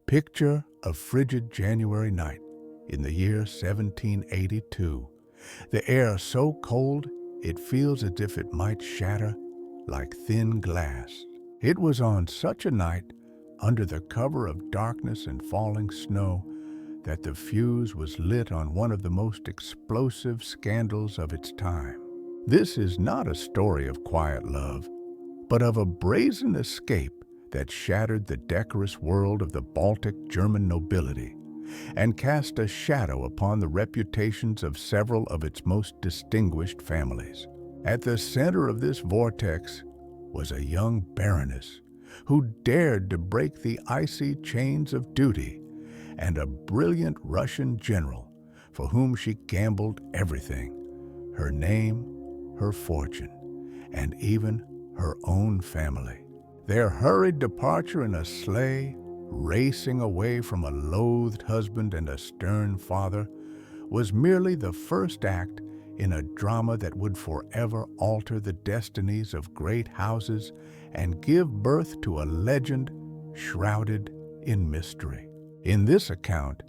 Picture a frigid January night in the year 1782. The air so cold it feels as if it might shatter like thin glass. It was on such a night, under the cover of darkness and falling snow, that the fuse was lit on one of the most explosive scandals of its time. This is not a story of quiet love, but of a brazen escape that shattered the decorous world of the Baltic German nobility and cast a shadow upon the reputations of several of its most distinguished families. At the center of this vortex was a young baroness who dared to break the icy chains of duty, and a brilliant Russian general for whom she gambled everything: her name, her fortune, and even her own family. Their hurried departure in a sleigh, racing away from a loathed husband and a stern father, was merely the first act in a drama that would forever alter the destinies of great houses and give birth to a legend shrouded in mystery. In this account,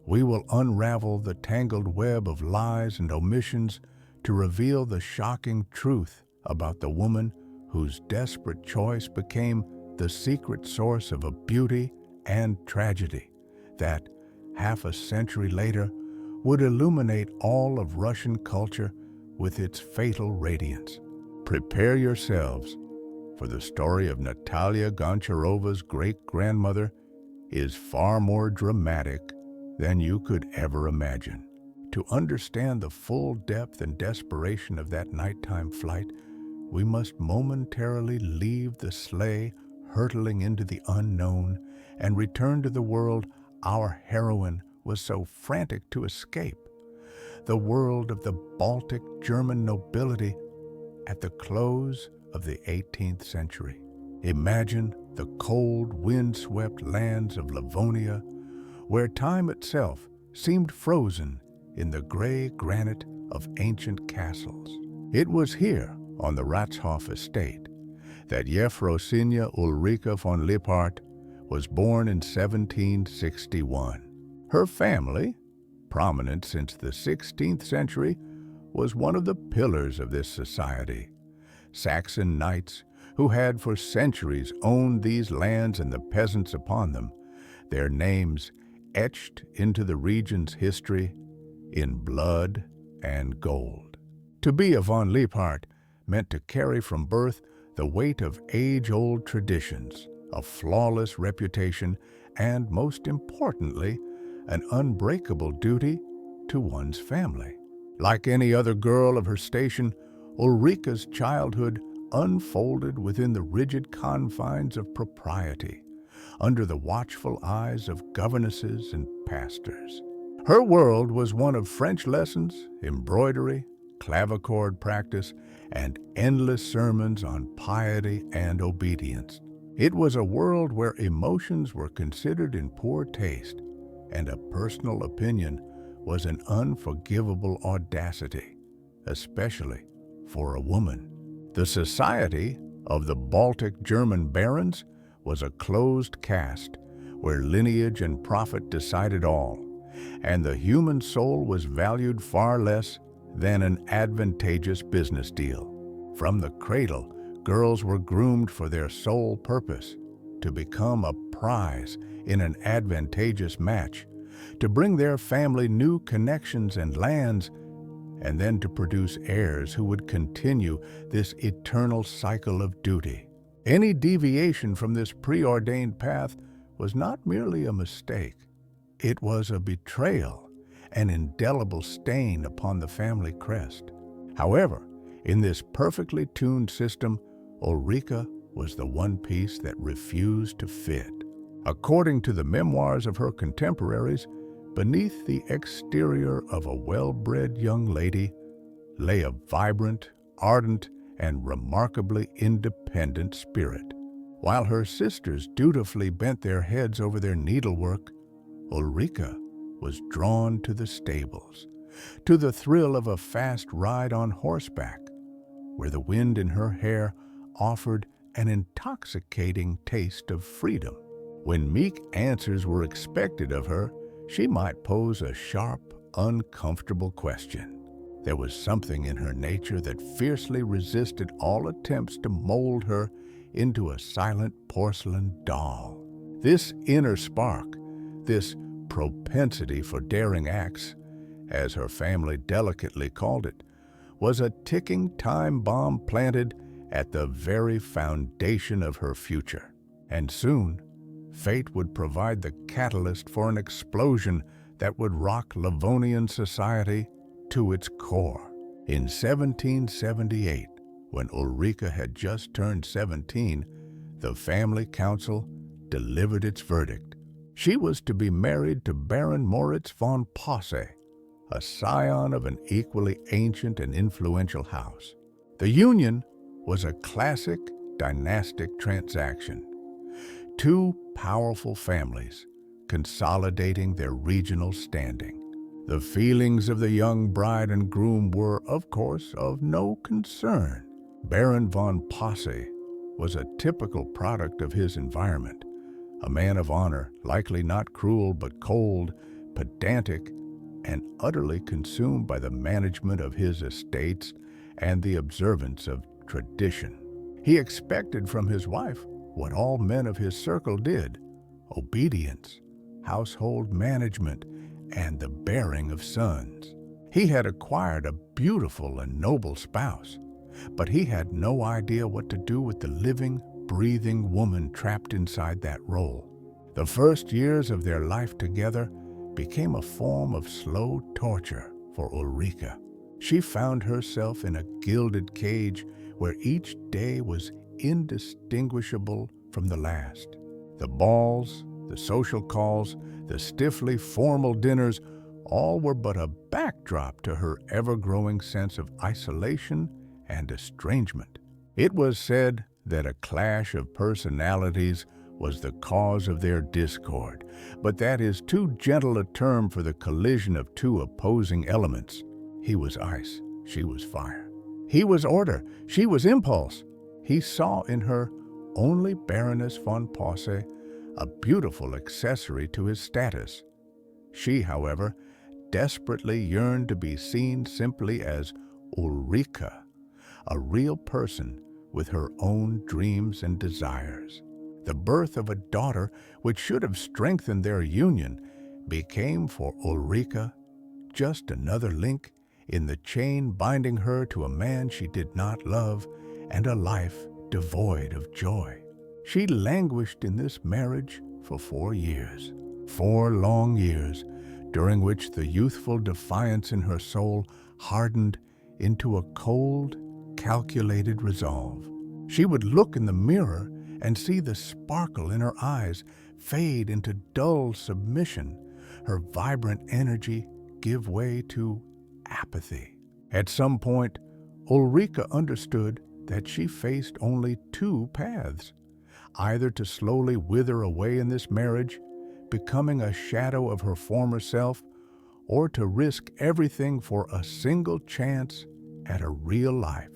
we will unravel the tangled web of lies and omissions to reveal the shocking truth about the woman whose desperate choice became the secret source of a beauty and tragedy that, half a century later, would illuminate all of Russian culture with its fatal radiance. Prepare yourselves, for the story of Natalia Goncharova's great-grandmother is far more dramatic than you could ever imagine. To understand the full depth and desperation of that nighttime flight, we must momentarily leave the sleigh hurtling into the unknown and return to the world our heroine was so frantic to escape, the world of the Baltic German nobility at the close of the 18th century. Imagine the cold, wind-swept lands of Livonia, where time itself seemed frozen in the gray granite of ancient castles. It was here, on the Ratshof estate, that Yefrosinya Ulrika von Liphardt was born in 1761. Her family, prominent since the 16th century, was one of the pillars of this society. Saxon knights who had for centuries owned these lands and the peasants upon them, their names etched into the region's history in blood and gold. To be a von Liphardt meant to carry from birth the weight of age-old traditions, a flawless reputation, and, most importantly, an unbreakable duty to one's family. Like any other girl of her station, Ulrika's childhood unfolded within the rigid confines of propriety, under the watchful eyes of governesses and pastors. Her world was one of French lessons, embroidery, clavichord practice, and endless sermons on piety and obedience. It was a world where emotions were considered in poor taste, and a personal opinion was an unforgivable audacity, especially for a woman. The society of the Baltic German barons was a closed caste where lineage and profit decided all, and the human soul was valued far less than an advantageous business deal. From the cradle, girls were groomed for their sole purpose: to become a prize in an advantageous match, to bring their family new connections and lands, and then to produce heirs who would continue this eternal cycle of duty. Any deviation from this preordained path was not merely a mistake. It was a betrayal, an indelible stain upon the family crest. However, in this perfectly tuned system, Ulrika was the one piece that refused to fit. According to the memoirs of her contemporaries, beneath the exterior of a well-bred young lady lay a vibrant, ardent, and remarkably independent spirit. While her sisters dutifully bent their heads over their needlework, Ulrika was drawn to the stables, to the thrill of a fast ride on horseback, where the wind in her hair offered an intoxicating taste of freedom. When meek answers were expected of her, she might pose a sharp, uncomfortable question. There was something in her nature that fiercely resisted all attempts to mold her into a silent porcelain doll. This inner spark, this propensity for daring acts, as her family delicately called it, was a ticking time bomb planted at the very foundation of her future. And soon, fate would provide the catalyst for an explosion that would rock Livonian society to its core. In 1778, when Ulrika had just turned 17, the family council delivered its verdict. She was to be married to Baron Moritz von Posse, a scion of an equally ancient and influential house. The union was a classic dynastic transaction. Two powerful families consolidating their regional standing. The feelings of the young bride and groom were, of course, of no concern. Baron von Posse was a typical product of his environment, a man of honor, likely not cruel but cold, pedantic, and utterly consumed by the management of his estates and the observance of tradition. He expected from his wife what all men of his circle did: obedience, household management, and the bearing of sons. He had acquired a beautiful and noble spouse, but he had no idea what to do with the living, breathing woman trapped inside that role. The first years of their life together became a form of slow torture for Ulrika. She found herself in a gilded cage where each day was indistinguishable from the last. The balls, the social calls, the stiffly formal dinners, all were but a backdrop to her ever-growing sense of isolation and estrangement. It was said that a clash of personalities was the cause of their discord, but that is too gentle a term for the collision of two opposing elements. He was ice, she was fire. He was order, she was impulse. He saw in her only Baroness von Posse a beautiful accessory to his status. She, however, desperately yearned to be seen simply as Ulrika, a real person with her own dreams and desires. The birth of a daughter, which should have strengthened their union, became for Ulrika just another link in the chain binding her to a man she did not love and a life devoid of joy. She languished in this marriage for 4 years, 4 long years, during which the youthful defiance in her soul hardened into a cold, calculated resolve. She would look in the mirror and see the sparkle in her eyes fade into dull submission, her vibrant energy give way to apathy. At some point, Ulrika understood that she faced only 2 paths: either to slowly wither away in this marriage, becoming a shadow of her former self, or to risk everything for a single chance at a real life.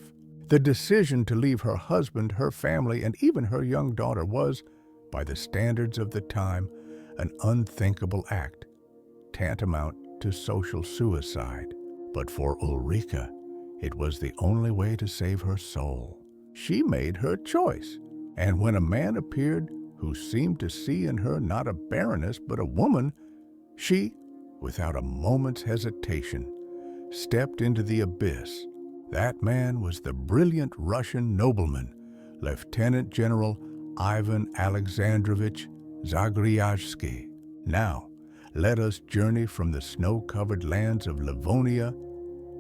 The decision to leave her husband, her family, and even her young daughter was, by the standards of the time, an unthinkable act, tantamount to social suicide. But for Ulrika, it was the only way to save her soul. She made her choice, and when a man appeared who seemed to see in her not a baroness but a woman, she, without a moment's hesitation, stepped into the abyss. That man was the brilliant Russian nobleman, Lieutenant General Ivan Alexandrovich Zagryazhsky. Now, let us journey from the snow-covered lands of Livonia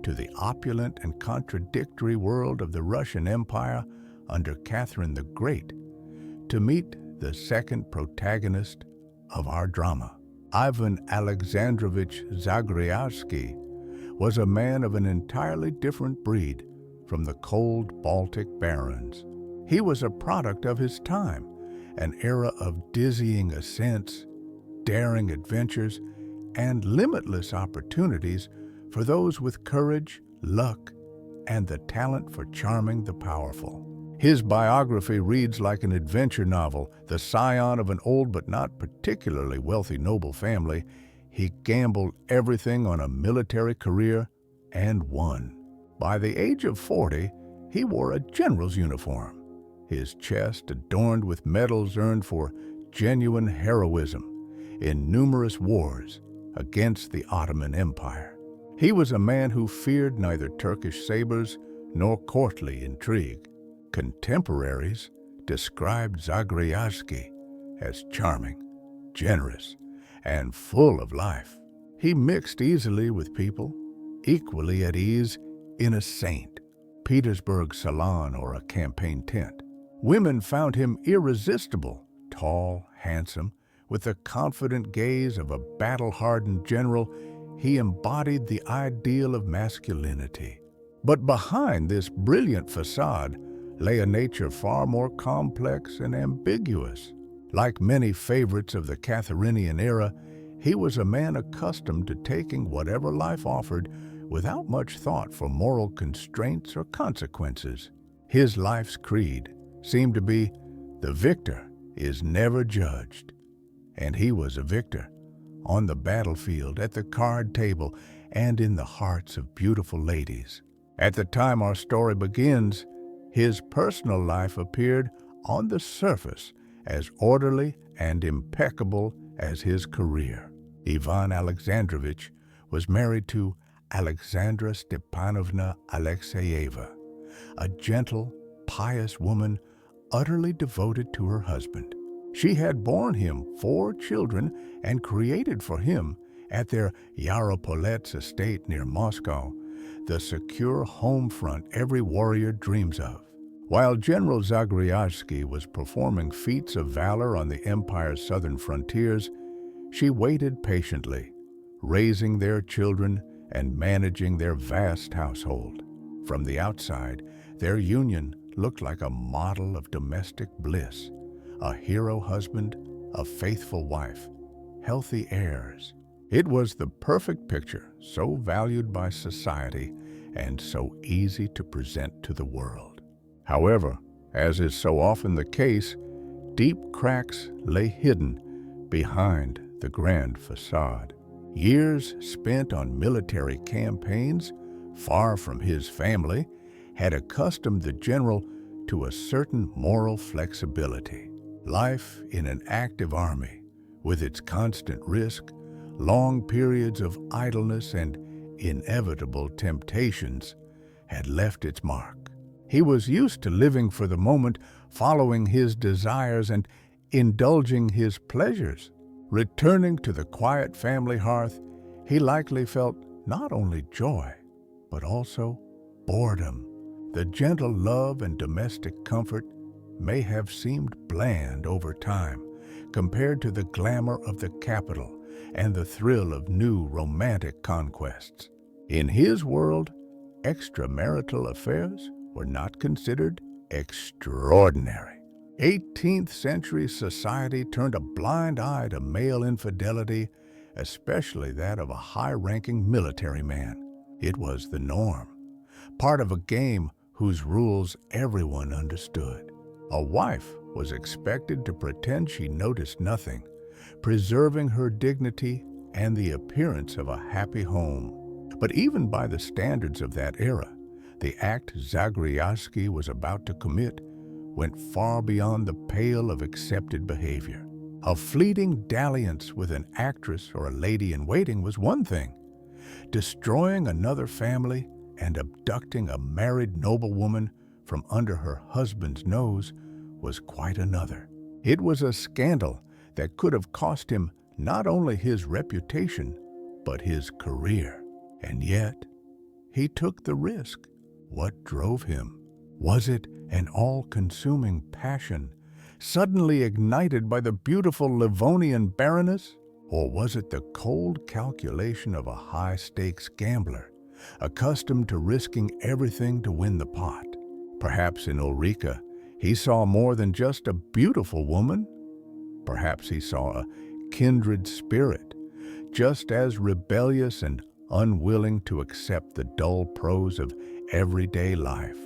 to the opulent and contradictory world of the Russian Empire under Catherine the Great, to meet the second protagonist of our drama. Ivan Alexandrovich Zagryazhsky was a man of an entirely different breed from the cold Baltic barons. He was a product of his time, an era of dizzying ascents, daring adventures, and limitless opportunities for those with courage, luck, and the talent for charming the powerful. His biography reads like an adventure novel. The scion of an old but not particularly wealthy noble family, he gambled everything on a military career and won. By the age of 40, he wore a general's uniform, his chest adorned with medals earned for genuine heroism in numerous wars against the Ottoman Empire. He was a man who feared neither Turkish sabers nor courtly intrigue. Contemporaries described Zagryazhsky as charming, generous, and full of life. He mixed easily with people, equally at ease in a St. Petersburg salon or a campaign tent. Women found him irresistible, tall, handsome, with the confident gaze of a battle-hardened general. He embodied the ideal of masculinity. But behind this brilliant facade lay a nature far more complex and ambiguous. Like many favorites of the Catherinian era, he was a man accustomed to taking whatever life offered without much thought for moral constraints or consequences. His life's creed seemed to be, the victor is never judged. And he was a victor, on the battlefield, at the card table, and in the hearts of beautiful ladies. At the time our story begins, his personal life appeared on the surface as orderly and impeccable as his career. Ivan Alexandrovich was married to Alexandra Stepanovna Alexeyeva, a gentle, pious woman utterly devoted to her husband. She had borne him 4 children and created for him, at their Yaropolets estate near Moscow, the secure home front every warrior dreams of. While General Zagryazhsky was performing feats of valor on the empire's southern frontiers, she waited patiently, raising their children and managing their vast household. From the outside, their union looked like a model of domestic bliss, a hero husband, a faithful wife, healthy heirs. It was the perfect picture, so valued by society and so easy to present to the world. However, as is so often the case, deep cracks lay hidden behind the grand facade. Years spent on military campaigns, far from his family, had accustomed the general to a certain moral flexibility. Life in an active army, with its constant risk, long periods of idleness, and inevitable temptations, had left its mark. He was used to living for the moment, following his desires and indulging his pleasures. Returning to the quiet family hearth, he likely felt not only joy, but also boredom. The gentle love and domestic comfort may have seemed bland over time, compared to the glamour of the capital and the thrill of new romantic conquests. In his world, extramarital affairs were not considered extraordinary. 18th century society turned a blind eye to male infidelity, especially that of a high-ranking military man. It was the norm, part of a game whose rules everyone understood. A wife was expected to pretend she noticed nothing, preserving her dignity and the appearance of a happy home. But even by the standards of that era, the act Zagryazhsky was about to commit went far beyond the pale of accepted behavior. A fleeting dalliance with an actress or a lady-in-waiting was one thing. Destroying another family and abducting a married noblewoman from under her husband's nose was quite another. It was a scandal that could have cost him not only his reputation, but his career. And yet, he took the risk. What drove him? Was it an all-consuming passion, suddenly ignited by the beautiful Livonian baroness? Or was it the cold calculation of a high-stakes gambler, accustomed to risking everything to win the pot? Perhaps in Ulrika, he saw more than just a beautiful woman. Perhaps he saw a kindred spirit, just as rebellious and unwilling to accept the dull prose of everyday life.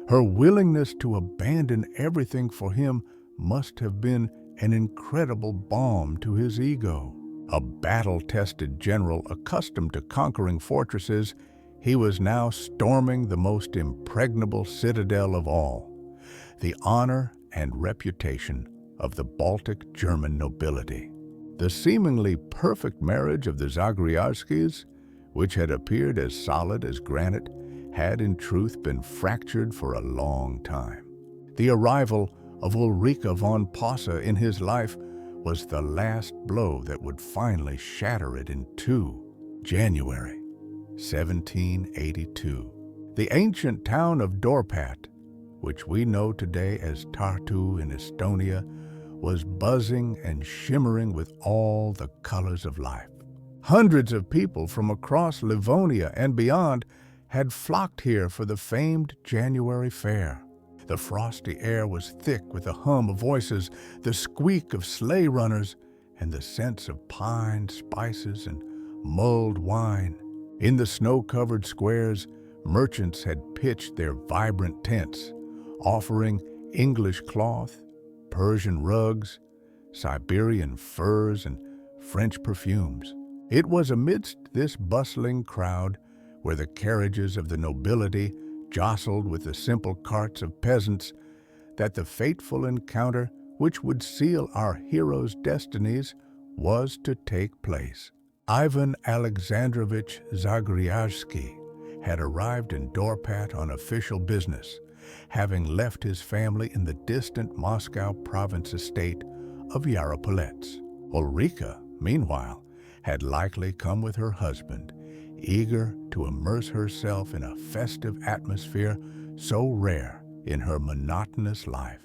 Her willingness to abandon everything for him must have been an incredible balm to his ego. A battle-tested general accustomed to conquering fortresses, he was now storming the most impregnable citadel of all, the honor and reputation of the Baltic German nobility. The seemingly perfect marriage of the Zagryazhskys, which had appeared as solid as granite, had in truth been fractured for a long time. The arrival of Ulrika von Posse in his life was the last blow that would finally shatter it in two. January 1782. The ancient town of Dorpat, which we know today as Tartu in Estonia, was buzzing and shimmering with all the colors of life. Hundreds of people from across Livonia and beyond had flocked here for the famed January fair. The frosty air was thick with the hum of voices, the squeak of sleigh runners, and the scents of pine, spices, and mulled wine. In the snow-covered squares, merchants had pitched their vibrant tents, offering English cloth, Persian rugs, Siberian furs, and French perfumes. It was amidst this bustling crowd, where the carriages of the nobility jostled with the simple carts of peasants, that the fateful encounter which would seal our heroes' destinies was to take place. Ivan Alexandrovich Zagryazhsky had arrived in Dorpat on official business, having left his family in the distant Moscow province estate of Yaropolets. Ulrika, meanwhile, had likely come with her husband, eager to immerse herself in a festive atmosphere so rare in her monotonous life.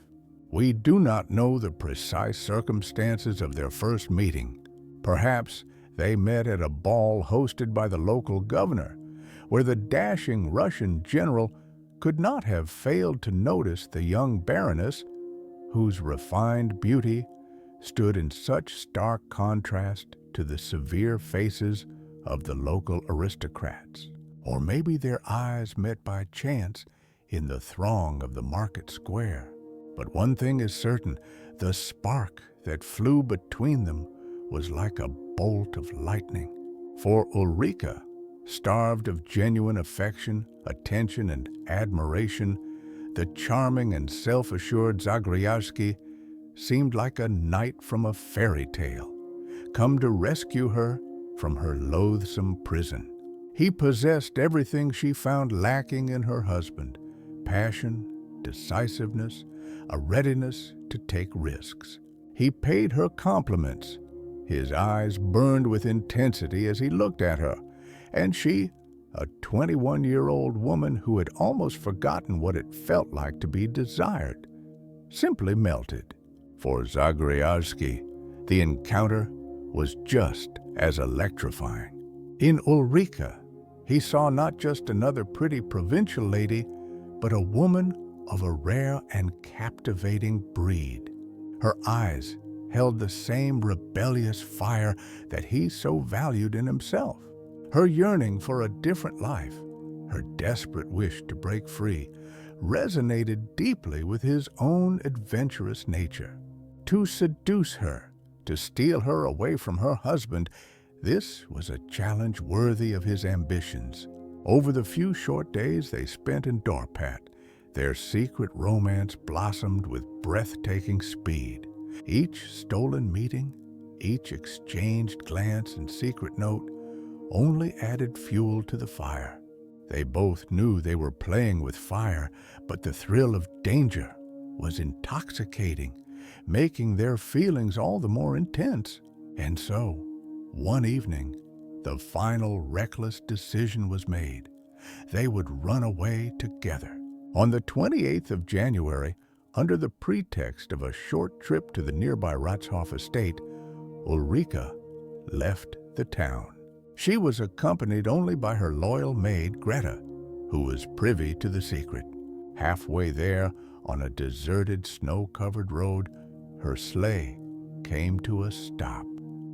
We do not know the precise circumstances of their first meeting. Perhaps they met at a ball hosted by the local governor, where the dashing Russian general could not have failed to notice the young baroness, whose refined beauty stood in such stark contrast to the severe faces of the local aristocrats. Or maybe their eyes met by chance in the throng of the market square. But one thing is certain, the spark that flew between them was like a bolt of lightning. For Ulrika, starved of genuine affection, attention, and admiration, the charming and self-assured Zagryazhsky seemed like a knight from a fairy tale, come to rescue her from her loathsome prison. He possessed everything she found lacking in her husband: passion, decisiveness, a readiness to take risks. He paid her compliments. His eyes burned with intensity as he looked at her, and she, a 21-year-old woman who had almost forgotten what it felt like to be desired, simply melted. For Zagryazhsky, the encounter was just as electrifying. In Ulrika, he saw not just another pretty provincial lady, but a woman of a rare and captivating breed. Her eyes held the same rebellious fire that he so valued in himself. Her yearning for a different life, her desperate wish to break free, resonated deeply with his own adventurous nature. To seduce her, to steal her away from her husband, this was a challenge worthy of his ambitions. Over the few short days they spent in Dorpat, their secret romance blossomed with breathtaking speed. Each stolen meeting, each exchanged glance and secret note only added fuel to the fire. They both knew they were playing with fire, but the thrill of danger was intoxicating, making their feelings all the more intense. And so, one evening, the final reckless decision was made. They would run away together. On the 28th of January, under the pretext of a short trip to the nearby Ratshof estate, Ulrika left the town. She was accompanied only by her loyal maid, Greta, who was privy to the secret. Halfway there, on a deserted, snow-covered road, her sleigh came to a stop.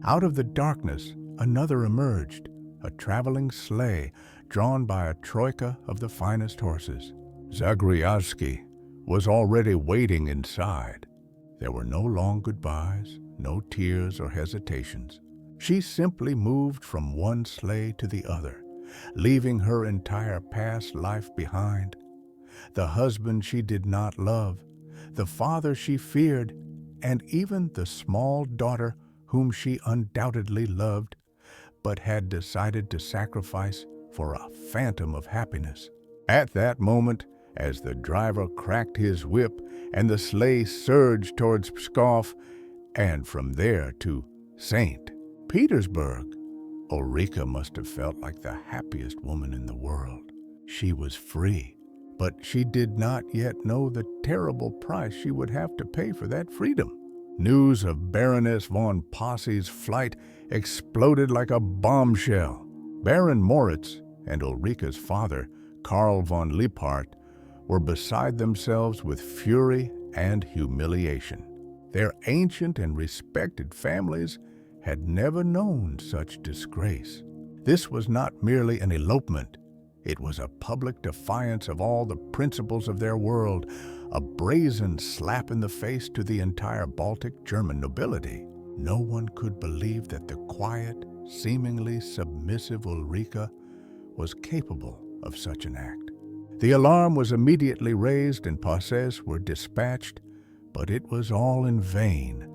Out of the darkness, another emerged, a traveling sleigh drawn by a troika of the finest horses. Zagryazhsky was already waiting inside. There were no long goodbyes, no tears or hesitations. She simply moved from one sleigh to the other, leaving her entire past life behind. The husband she did not love, the father she feared, and even the small daughter whom she undoubtedly loved, but had decided to sacrifice for a phantom of happiness. At that moment, as the driver cracked his whip and the sleigh surged towards Pskov, and from there to St. Petersburg, Ulrika must have felt like the happiest woman in the world. She was free, but she did not yet know the terrible price she would have to pay for that freedom. News of Baroness von Posse's flight exploded like a bombshell. Baron Moritz and Ulrika's father, Karl von Liphardt, were beside themselves with fury and humiliation. Their ancient and respected families had never known such disgrace. This was not merely an elopement. It was a public defiance of all the principles of their world, a brazen slap in the face to the entire Baltic German nobility. No one could believe that the quiet, seemingly submissive Ulrika was capable of such an act. The alarm was immediately raised and Posses were dispatched, but it was all in vain.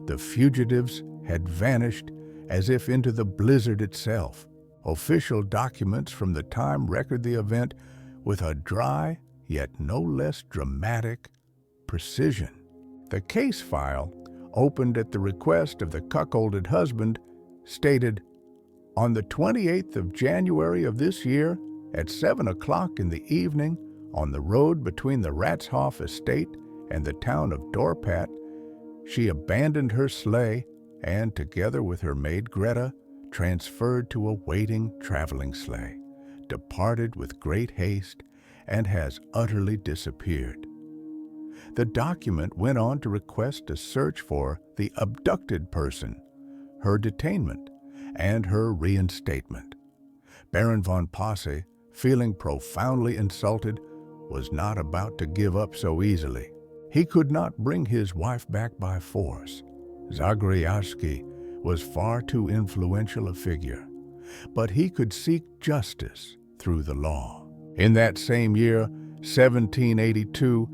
The fugitives had vanished as if into the blizzard itself. Official documents from the time record the event with a dry, yet no less dramatic, precision. The case file, opened at the request of the cuckolded husband, stated, "On the 28th of January of this year, at 7 o'clock in the evening, on the road between the Ratshof estate and the town of Dorpat, she abandoned her sleigh and, together with her maid Greta, transferred to a waiting traveling sleigh, departed with great haste, and has utterly disappeared." The document went on to request a search for the abducted person, her detainment, and her reinstatement. Baron von Posse, feeling profoundly insulted, was not about to give up so easily. He could not bring his wife back by force. Zagryazhsky was far too influential a figure, but he could seek justice through the law. In that same year, 1782,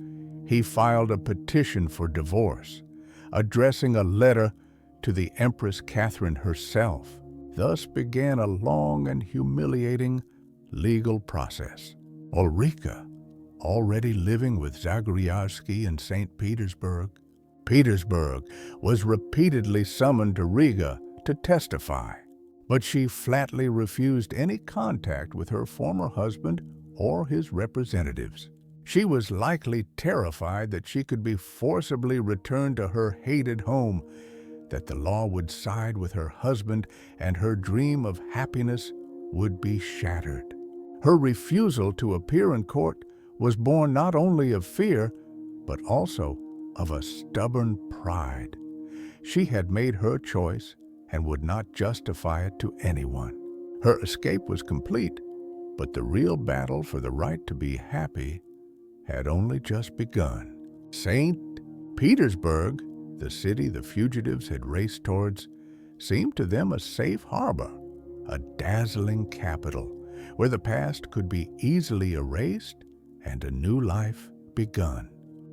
he filed a petition for divorce, addressing a letter to the Empress Catherine herself. Thus began a long and humiliating legal process. Ulrika, already living with Zagryazhsky in St. Petersburg, was repeatedly summoned to Riga to testify, but she flatly refused any contact with her former husband or his representatives. She was likely terrified that she could be forcibly returned to her hated home, that the law would side with her husband and her dream of happiness would be shattered. Her refusal to appear in court was born not only of fear, but also of a stubborn pride. She had made her choice and would not justify it to anyone. Her escape was complete, but the real battle for the right to be happy had only just begun. St. Petersburg, the city the fugitives had raced towards, seemed to them a safe harbor, a dazzling capital where the past could be easily erased and a new life begun.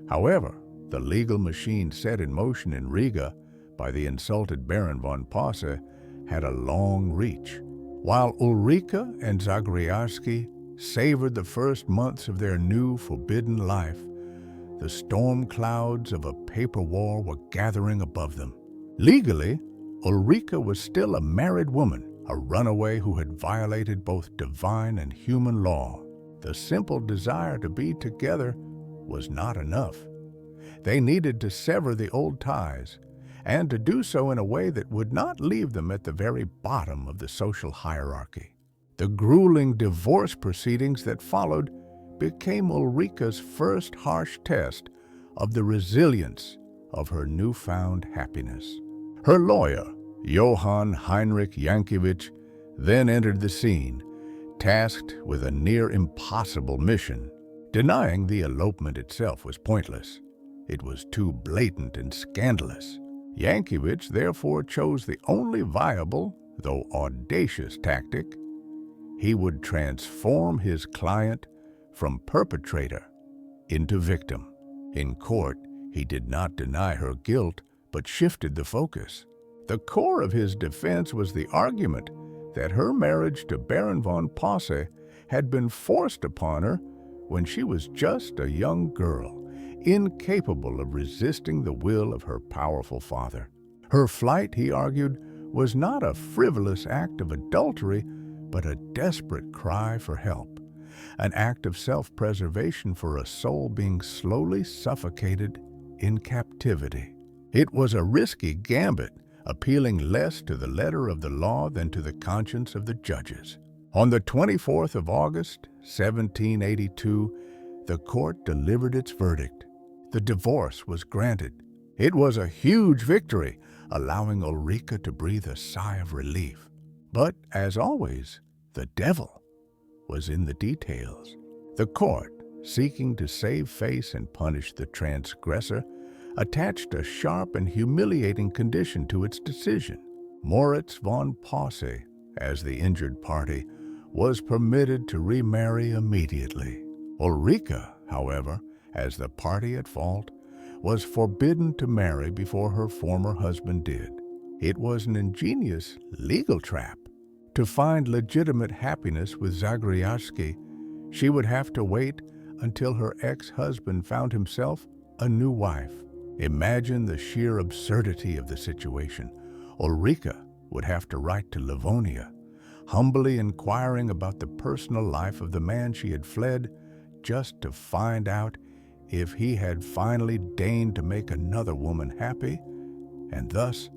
However, the legal machine set in motion in Riga by the insulted Baron von Posse had a long reach. While Ulrika and Zagryazhsky savored the first months of their new forbidden life, the storm clouds of a paper war were gathering above them. Legally, Ulrika was still a married woman, a runaway who had violated both divine and human law. The simple desire to be together was not enough. They needed to sever the old ties, and to do so in a way that would not leave them at the very bottom of the social hierarchy. The grueling divorce proceedings that followed became Ulrika's first harsh test of the resilience of her newfound happiness. Her lawyer, Johann Heinrich Yankiewicz, then entered the scene, tasked with a near impossible mission: Denying the elopement itself was pointless. It was too blatant and scandalous. Yankiewicz therefore chose the only viable, though audacious, tactic. He would transform his client from perpetrator into victim. In court, he did not deny her guilt, but shifted the focus. The core of his defense was the argument that her marriage to Baron von Posse had been forced upon her when she was just a young girl, incapable of resisting the will of her powerful father. Her flight, he argued, was not a frivolous act of adultery, but a desperate cry for help, an act of self-preservation for a soul being slowly suffocated in captivity. It was a risky gambit, appealing less to the letter of the law than to the conscience of the judges. On the 24th of August, 1782, the court delivered its verdict. The divorce was granted. It was a huge victory, allowing Ulrika to breathe a sigh of relief. But, as always, the devil was in the details. The court, seeking to save face and punish the transgressor, attached a sharp and humiliating condition to its decision. Moritz von Posse, as the injured party, was permitted to remarry immediately. Ulrika, however, as the party at fault, was forbidden to marry before her former husband did. It was an ingenious legal trap. To find legitimate happiness with Zagryazhsky, she would have to wait until her ex-husband found himself a new wife. Imagine the sheer absurdity of the situation. Ulrika would have to write to Livonia, humbly inquiring about the personal life of the man she had fled, just to find out if he had finally deigned to make another woman happy and thus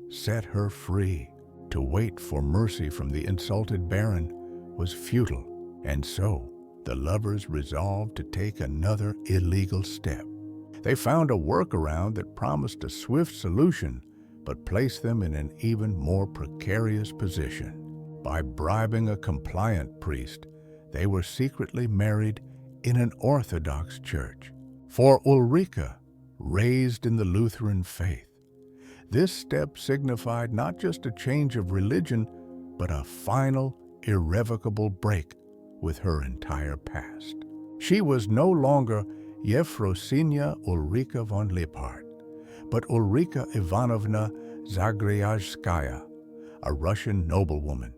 set her free. To wait for mercy from the insulted baron was futile, and so the lovers resolved to take another illegal step. They found a workaround that promised a swift solution, but placed them in an even more precarious position. By bribing a compliant priest, they were secretly married in an Orthodox church. For Ulrika, raised in the Lutheran faith, this step signified not just a change of religion, but a final, irrevocable break with her entire past. She was no longer Yefrosinya Ulrika von Liphardt, but Ulrika Ivanovna Zagryazhskaya, a Russian noblewoman,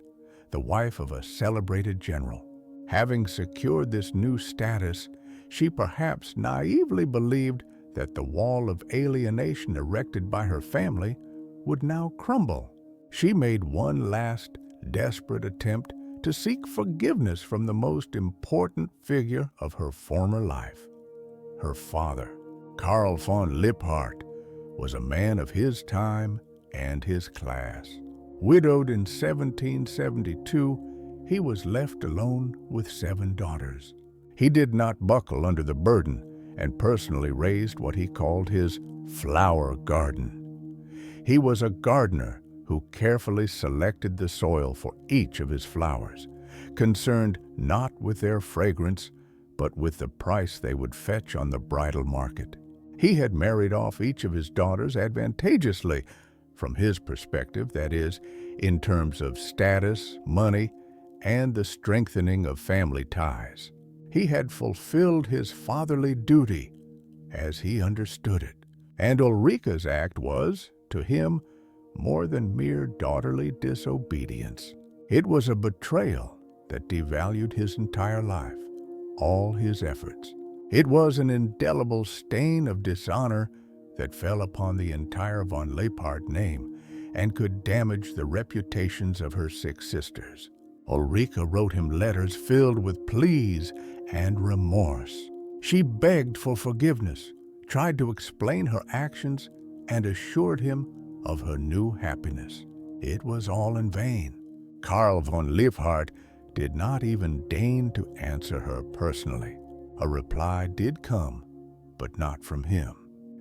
the wife of a celebrated general. Having secured this new status, she perhaps naively believed that the wall of alienation erected by her family would now crumble. She made one last, desperate attempt to seek forgiveness from the most important figure of her former life. Her father, Karl von Liphardt, was a man of his time and his class. Widowed in 1772, he was left alone with 7 daughters. He did not buckle under the burden and personally raised what he called his flower garden. He was a gardener who carefully selected the soil for each of his flowers, concerned not with their fragrance, but with the price they would fetch on the bridal market. He had married off each of his daughters advantageously, from his perspective, that is, in terms of status, money, and the strengthening of family ties. He had fulfilled his fatherly duty as he understood it, and Ulrika's act was, to him, more than mere daughterly disobedience. It was a betrayal that devalued his entire life, all his efforts. It was an indelible stain of dishonor that fell upon the entire von Liphardt name and could damage the reputations of her 6 sisters. Ulrika wrote him letters filled with pleas and remorse. She begged for forgiveness, tried to explain her actions, and assured him of her new happiness. It was all in vain. Karl von Liphardt did not even deign to answer her personally. A reply did come, but not from him.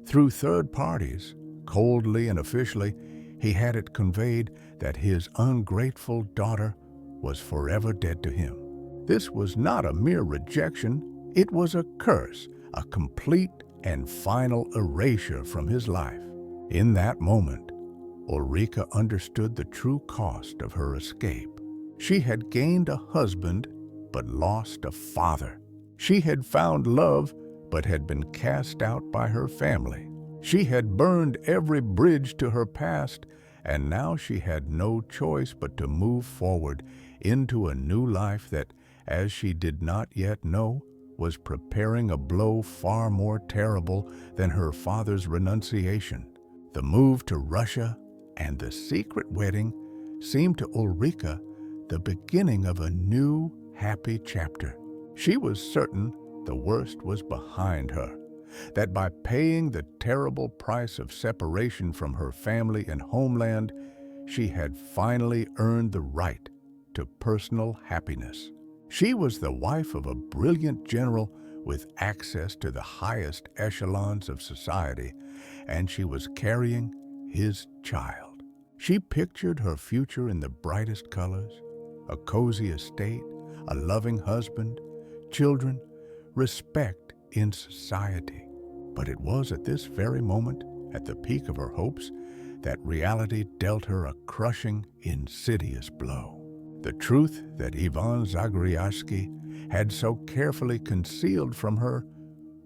Through third parties, coldly and officially, he had it conveyed that his ungrateful daughter was forever dead to him. This was not a mere rejection, It was a curse, a complete and final erasure from his life. In that moment, Ulrika understood the true cost of her escape. She had gained a husband, but lost a father. She had found love, but had been cast out by her family. She had burned every bridge to her past, and now she had no choice but to move forward into a new life that, as she did not yet know, was preparing a blow far more terrible than her father's renunciation. The move to Russia and the secret wedding seemed to Ulrika the beginning of a new, happy chapter. She was certain the worst was behind her, that by paying the terrible price of separation from her family and homeland, she had finally earned the right to personal happiness. She was the wife of a brilliant general with access to the highest echelons of society, and she was carrying his child. She pictured her future in the brightest colors: a cozy estate, a loving husband, children, respect in society. But it was at this very moment, at the peak of her hopes, that reality dealt her a crushing, insidious blow. The truth that Ivan Zagryazhsky had so carefully concealed from her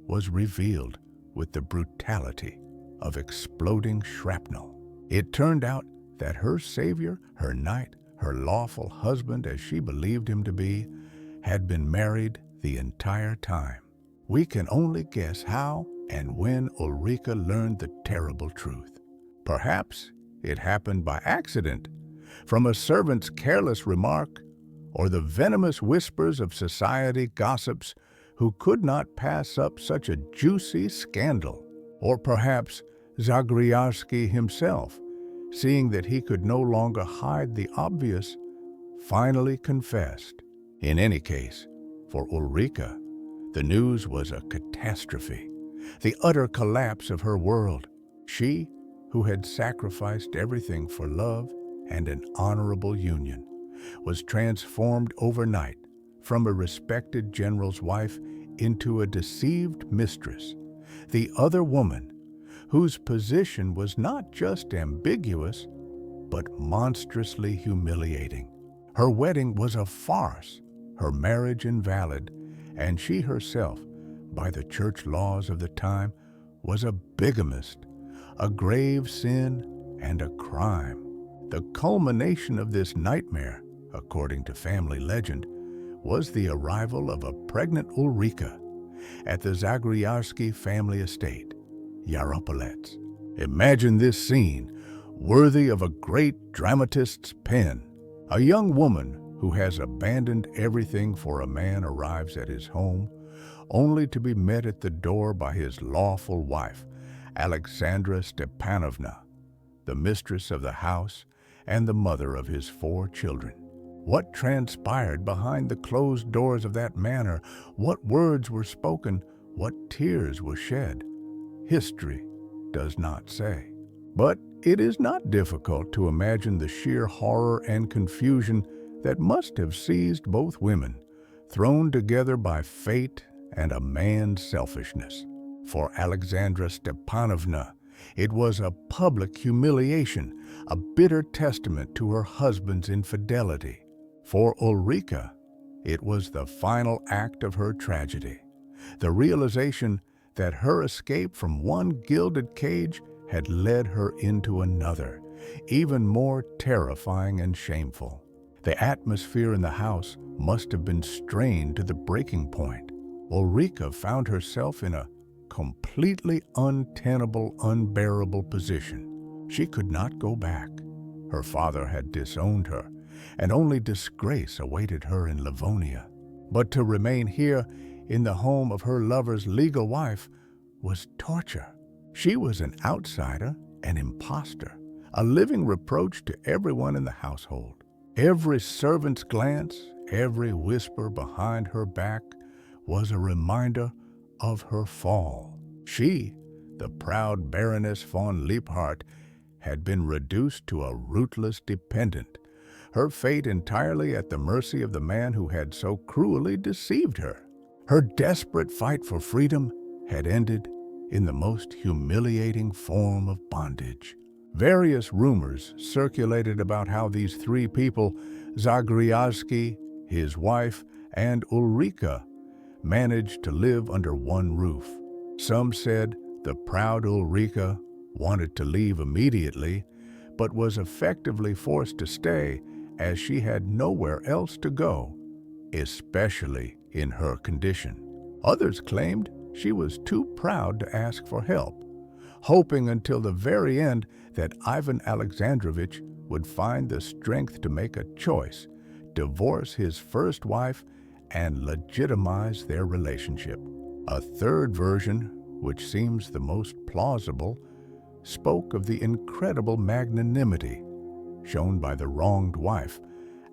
was revealed with the brutality of exploding shrapnel. It turned out that her savior, her knight, her lawful husband, as she believed him to be, had been married the entire time. We can only guess how and when Ulrika learned the terrible truth. Perhaps it happened by accident, from a servant's careless remark, or the venomous whispers of society gossips who could not pass up such a juicy scandal. Or perhaps Zagryazhsky himself, seeing that he could no longer hide the obvious, finally confessed. In any case, for Ulrika, the news was a catastrophe, the utter collapse of her world. She, who had sacrificed everything for love and an honorable union, was transformed overnight from a respected general's wife into a deceived mistress, the other woman, whose position was not just ambiguous, but monstrously humiliating. Her wedding was a farce, her marriage invalid, and she herself, by the church laws of the time, was a bigamist, a grave sin and a crime. The culmination of this nightmare, according to family legend, was the arrival of a pregnant Ulrika at the Zagryazhsky family estate, Yaropolets. Imagine this scene, worthy of a great dramatist's pen. A young woman who has abandoned everything for a man arrives at his home, only to be met at the door by his lawful wife, Alexandra Stepanovna, the mistress of the house and the mother of his 4 children. What transpired behind the closed doors of that manor? What words were spoken? What tears were shed? History does not say. But it is not difficult to imagine the sheer horror and confusion that must have seized both women, thrown together by fate and a man's selfishness. For Alexandra Stepanovna, it was a public humiliation, a bitter testament to her husband's infidelity. For Ulrika, it was the final act of her tragedy, the realization that her escape from one gilded cage had led her into another, even more terrifying and shameful. The atmosphere in the house must have been strained to the breaking point. Ulrika found herself in a completely untenable, unbearable position. She could not go back. Her father had disowned her, and only disgrace awaited her in Livonia. But to remain here in the home of her lover's legal wife was torture. She was an outsider, an imposter, a living reproach to everyone in the household. Every servant's glance, every whisper behind her back was a reminder of her fall. She, the proud Baroness von Liphardt, had been reduced to a rootless dependent, her fate entirely at the mercy of the man who had so cruelly deceived her. Her desperate fight for freedom had ended in the most humiliating form of bondage. Various rumors circulated about how these three people, Zagryazhsky, his wife, and Ulrika, managed to live under one roof. Some said the proud Ulrika wanted to leave immediately, but was effectively forced to stay as she had nowhere else to go, especially in her condition. Others claimed she was too proud to ask for help, hoping until the very end that Ivan Alexandrovich would find the strength to make a choice, divorce his first wife, and legitimize their relationship. A third version, which seems the most plausible, spoke of the incredible magnanimity shown by the wronged wife,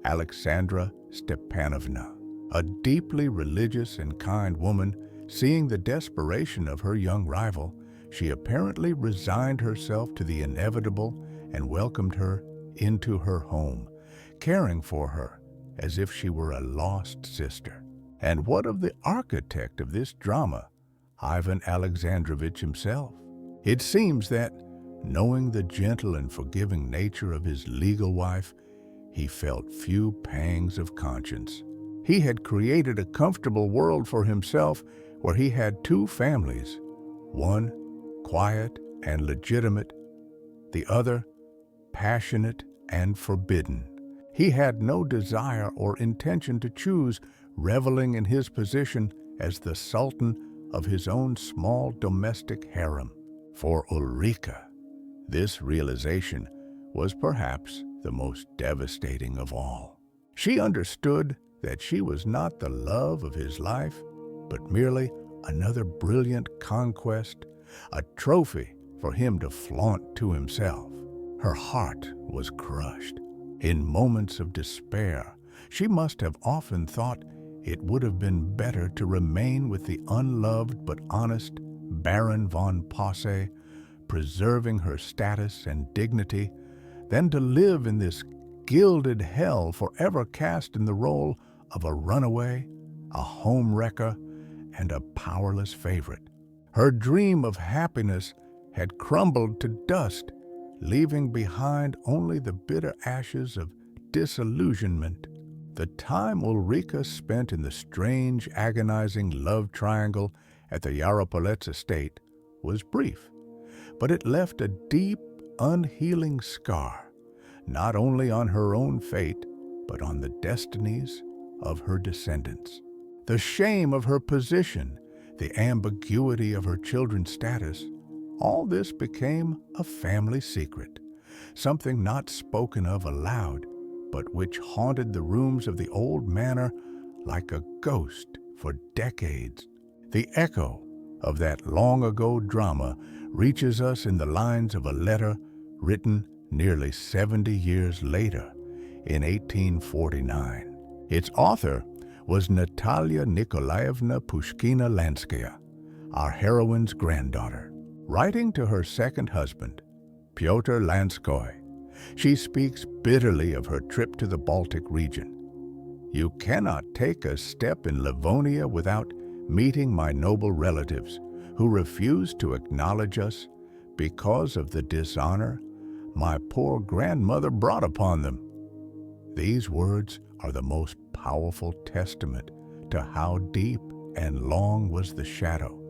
Alexandra Stepanovna. A deeply religious and kind woman, seeing the desperation of her young rival, she apparently resigned herself to the inevitable and welcomed her into her home, caring for her as if she were a lost sister. And what of the architect of this drama, Ivan Alexandrovich himself? It seems that, knowing the gentle and forgiving nature of his legal wife, he felt few pangs of conscience. He had created a comfortable world for himself where he had two families, one quiet and legitimate, the other passionate and forbidden. He had no desire or intention to choose, reveling in his position as the sultan of his own small domestic harem. For Ulrika, this realization was perhaps the most devastating of all. She understood that she was not the love of his life, but merely another brilliant conquest, a trophy for him to flaunt to himself. Her heart was crushed. In moments of despair, she must have often thought it would have been better to remain with the unloved but honest Baron von Posse, preserving her status and dignity, than to live in this gilded hell forever cast in the role of a runaway, a homewrecker, and a powerless favorite. Her dream of happiness had crumbled to dust, leaving behind only the bitter ashes of disillusionment. The time Ulrika spent in the strange, agonizing love triangle at the Yaropolets estate was brief, but it left a deep, unhealing scar, not only on her own fate, but on the destinies of her descendants. The shame of her position, the ambiguity of her children's status, all this became a family secret, something not spoken of aloud, but which haunted the rooms of the old manor like a ghost for decades. The echo of that long-ago drama reaches us in the lines of a letter written nearly 70 years later, in 1849. Its author was Natalia Nikolaevna Pushkina-Lanskaya, our heroine's granddaughter. Writing to her second husband, Pyotr Lanskoy, she speaks bitterly of her trip to the Baltic region. "You cannot take a step in Livonia without meeting my noble relatives, who refused to acknowledge us because of the dishonor my poor grandmother brought upon them." These words are the most powerful testament to how deep and long was the shadow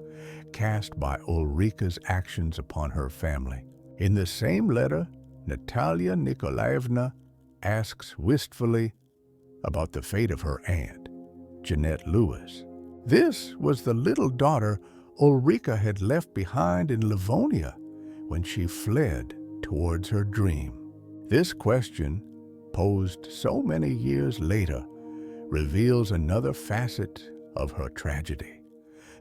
cast by Ulrika's actions upon her family. In the same letter, Natalia Nikolaevna asks wistfully about the fate of her aunt, Jeanette Lewis. This was the little daughter Ulrika had left behind in Livonia when she fled towards her dream. This question, posed so many years later, reveals another facet of her tragedy,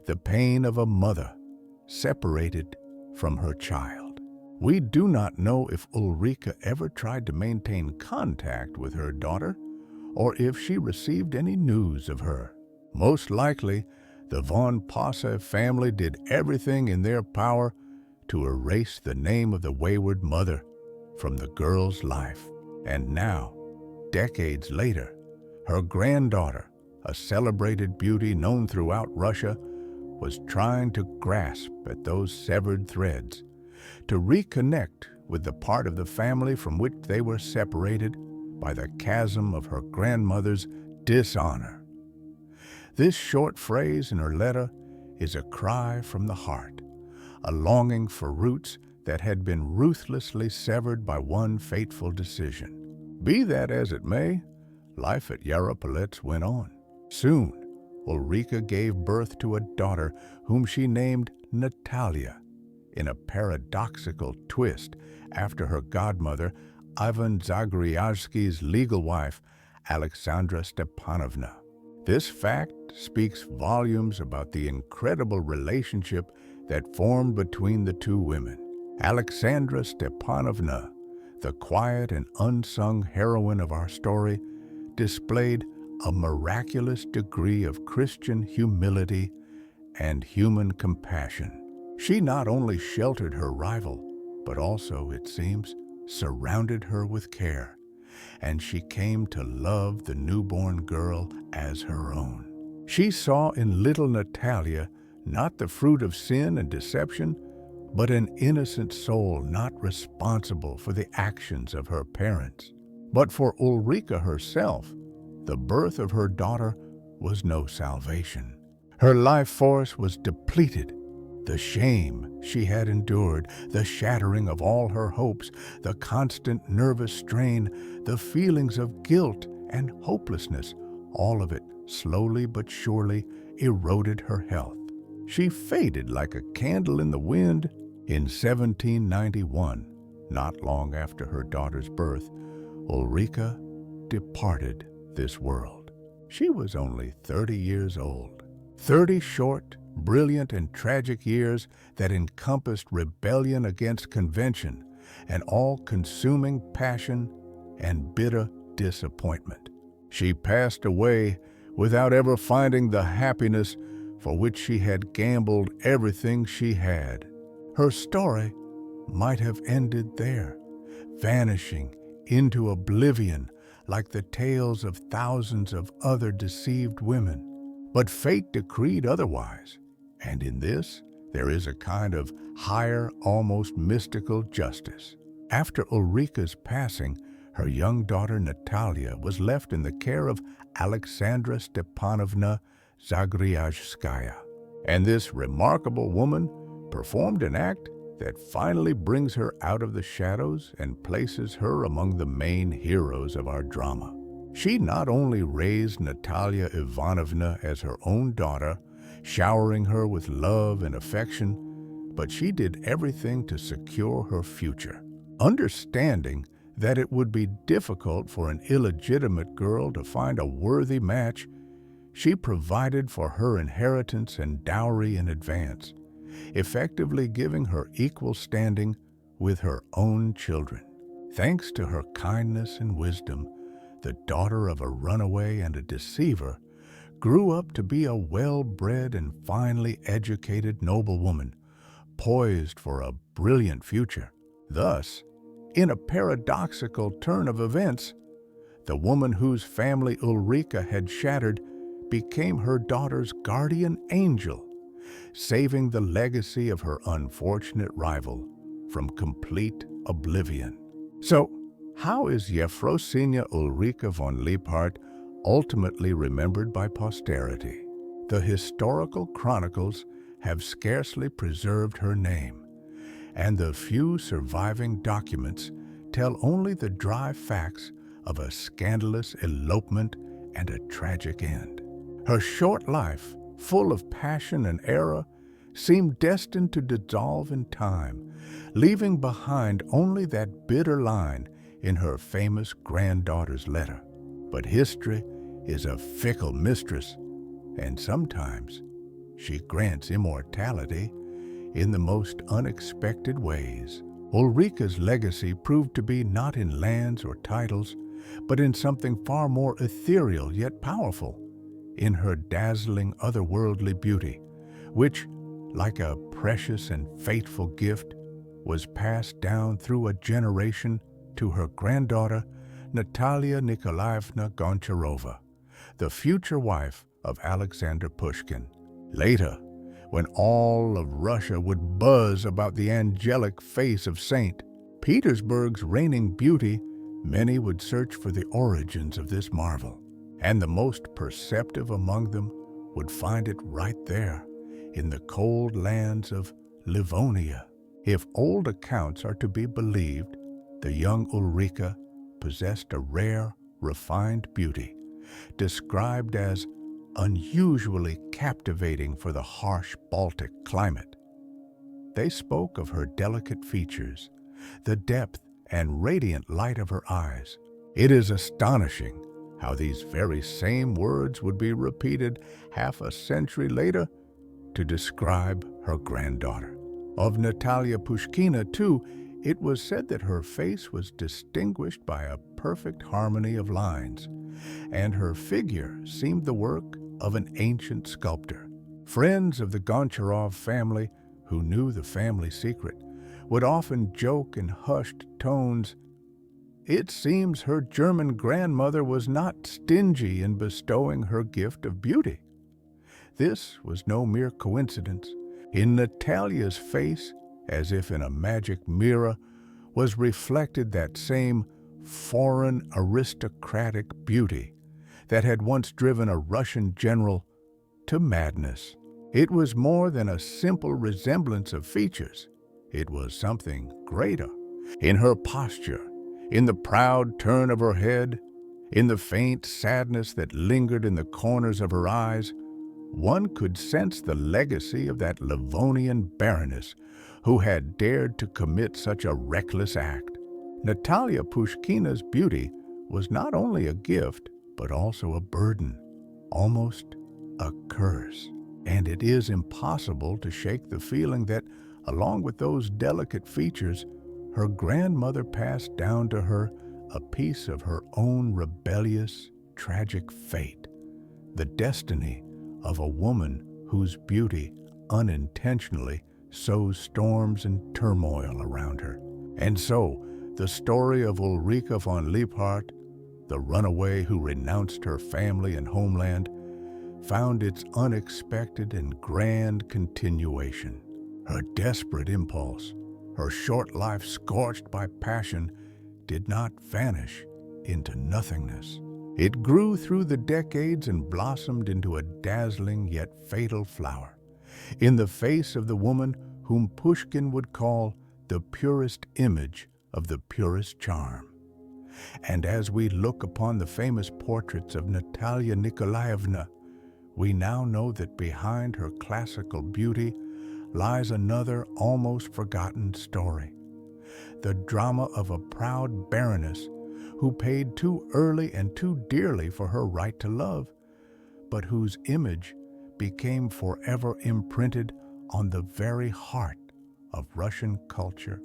the pain of a mother separated from her child. We do not know if Ulrika ever tried to maintain contact with her daughter, or if she received any news of her. Most likely, the von Posse family did everything in their power to erase the name of the wayward mother from the girl's life. And now, decades later, her granddaughter, a celebrated beauty known throughout Russia, was trying to grasp at those severed threads, to reconnect with the part of the family from which they were separated by the chasm of her grandmother's dishonor. This short phrase in her letter is a cry from the heart, a longing for roots that had been ruthlessly severed by one fateful decision. Be that as it may, life at Yaropolets went on. Soon, Ulrika gave birth to a daughter whom she named Natalia, in a paradoxical twist after her godmother, Ivan Zagryazhsky's legal wife, Alexandra Stepanovna. This fact speaks volumes about the incredible relationship that formed between the two women. Alexandra Stepanovna, the quiet and unsung heroine of our story, displayed a miraculous degree of Christian humility and human compassion. She not only sheltered her rival, but also, it seems, surrounded her with care, and she came to love the newborn girl as her own. She saw in little Natalia not the fruit of sin and deception, but an innocent soul not responsible for the actions of her parents. But for Ulrika herself, the birth of her daughter was no salvation. Her life force was depleted. The shame she had endured, the shattering of all her hopes, the constant nervous strain, the feelings of guilt and hopelessness, all of it slowly but surely eroded her health. She faded like a candle in the wind. In 1791, not long after her daughter's birth, Ulrika departed this world. She was only 30 years old. 30 short, brilliant, and tragic years that encompassed rebellion against convention, an all-consuming passion, and bitter disappointment. She passed away without ever finding the happiness for which she had gambled everything she had. Her story might have ended there, vanishing into oblivion like the tales of thousands of other deceived women. But fate decreed otherwise, and in this there is a kind of higher, almost mystical justice. After Ulrika's passing, her young daughter Natalia was left in the care of Alexandra Stepanovna Zagryazhskaya, and this remarkable woman performed an act that finally brings her out of the shadows and places her among the main heroes of our drama. She not only raised Natalia Ivanovna as her own daughter, showering her with love and affection, but she did everything to secure her future. Understanding that it would be difficult for an illegitimate girl to find a worthy match, she provided for her inheritance and dowry in advance, effectively giving her equal standing with her own children. Thanks to her kindness and wisdom, the daughter of a runaway and a deceiver grew up to be a well-bred and finely educated noblewoman, poised for a brilliant future. Thus, in a paradoxical turn of events, the woman whose family Ulrika had shattered became her daughter's guardian angel, saving the legacy of her unfortunate rival from complete oblivion. So, how is Yefrosinya Ulrika von Liphardt ultimately remembered by posterity? The historical chronicles have scarcely preserved her name, and the few surviving documents tell only the dry facts of a scandalous elopement and a tragic end. Her short life, full of passion and error, seemed destined to dissolve in time, leaving behind only that bitter line in her famous granddaughter's letter. But history is a fickle mistress, and sometimes she grants immortality in the most unexpected ways. Ulrika's legacy proved to be not in lands or titles, but in something far more ethereal yet powerful, in her dazzling otherworldly beauty, which, like a precious and fateful gift, was passed down through a generation to her granddaughter, Natalia Nikolaevna Goncharova, the future wife of Alexander Pushkin. Later, when all of Russia would buzz about the angelic face of St. Petersburg's reigning beauty, many would search for the origins of this marvel, and the most perceptive among them would find it right there in the cold lands of Livonia. If old accounts are to be believed, the young Ulrika possessed a rare, refined beauty, described as unusually captivating for the harsh Baltic climate. They spoke of her delicate features, the depth and radiant light of her eyes. It is astonishing how these very same words would be repeated half a century later to describe her granddaughter. Of Natalia Pushkina, too, it was said that her face was distinguished by a perfect harmony of lines, and her figure seemed the work of an ancient sculptor. Friends of the Goncharov family, who knew the family secret, would often joke in hushed tones, "It seems her German grandmother was not stingy in bestowing her gift of beauty." This was no mere coincidence. In Natalia's face, as if in a magic mirror, was reflected that same foreign aristocratic beauty that had once driven a Russian general to madness. It was more than a simple resemblance of features. It was something greater. In her posture, in the proud turn of her head, in the faint sadness that lingered in the corners of her eyes, one could sense the legacy of that Livonian baroness who had dared to commit such a reckless act. Natalia Pushkina's beauty was not only a gift, but also a burden, almost a curse. And it is impossible to shake the feeling that, along with those delicate features, her grandmother passed down to her a piece of her own rebellious, tragic fate, the destiny of a woman whose beauty unintentionally sows storms and turmoil around her. And so, the story of Ulrika von Liphardt, the runaway who renounced her family and homeland, found its unexpected and grand continuation. Her desperate impulse, her short life scorched by passion, did not vanish into nothingness. It grew through the decades and blossomed into a dazzling yet fatal flower, in the face of the woman whom Pushkin would call the purest image of the purest charm. And as we look upon the famous portraits of Natalia Nikolaevna, we now know that behind her classical beauty lies another almost forgotten story, the drama of a proud baroness who paid too early and too dearly for her right to love, but whose image became forever imprinted on the very heart of Russian culture